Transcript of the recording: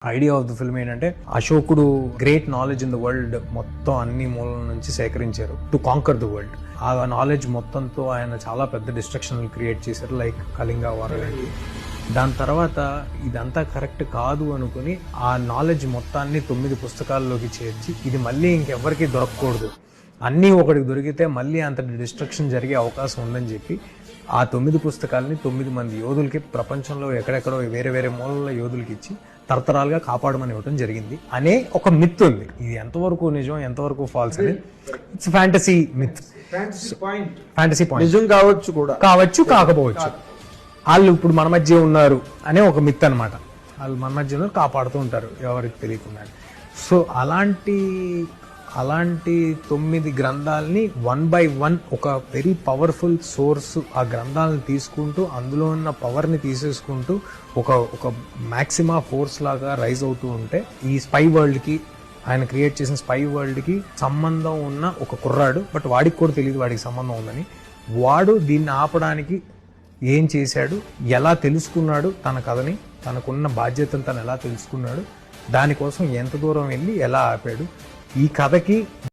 Idea of the film ఏంటంటే అశోకుడు great knowledge in the world మొత్తం అన్ని మూలల నుంచి సేకరించారు టు కాంకర్ ద వరల్డ్. ఆ నాలెడ్జ్ మొత్తంతో ఆయన చాలా పెద్ద డిస్ట్రక్షన్ క్రియేట్ చేశారు, లైక్ కళింగ వార్. దాని తర్వాత ఇదంతా కరెక్ట్ కాదు అనుకుని ఆ నాలెడ్జ్ మొత్తాన్ని 9 పుస్తకాల్లోకి చేర్చి ఇది మళ్ళీ ఇంకెవ్వరికి దొరకకూడదు, అన్నీ ఒకటికి దొరికితే మళ్ళీ అంతటి డిస్ట్రక్షన్ జరిగే అవకాశం ఉందని చెప్పి ఆ 9 పుస్తకాలని 9 మంది యోధులకి ప్రపంచంలో ఎక్కడెక్కడో వేరే వేరే మూలల యోధులకి ఇచ్చి తరతరాలుగా కాపాడమని ఇవ్వడం జరిగింది అనే ఒక మిత్ ఉంది. ఇది ఎంతవరకు నిజం ఎంతవరకు ఫాల్స్ అని it's fantasy myth, fantasy point. నిజం కావచ్చు కూడా, కావచ్చు కాకపోవచ్చు. వాళ్ళు ఇప్పుడు మన మధ్య ఉన్నారు అనే ఒక మిత్ అనమాట. వాళ్ళు మన మధ్య ఉన్నారు, కాపాడుతూ ఉంటారు ఎవరికి తెలియకుండా. సో అలాంటి 9 గ్రంథాలని 1 by 1 ఒక వెరీ పవర్ఫుల్ సోర్స్ ఆ గ్రంథాలను తీసుకుంటూ అందులో ఉన్న పవర్ని తీసేసుకుంటూ ఒక మ్యాక్సిమా ఫోర్స్ లాగా రైజ్ అవుతూ ఉంటే ఈ స్పై వరల్డ్కి, ఆయన క్రియేట్ చేసిన స్పై వరల్డ్కి సంబంధం ఉన్న ఒక కుర్రాడు, బట్ వాడికి కూడా తెలియదు వాడికి సంబంధం ఉందని, వాడు దీన్ని ఆపడానికి ఏం చేశాడు, ఎలా తెలుసుకున్నాడు తన కథని, తనకున్న బాధ్యతను తను ఎలా తెలుసుకున్నాడు, దానికోసం ఎంత దూరం వెళ్ళి ఎలా ఆపాడు. ఈ కథకి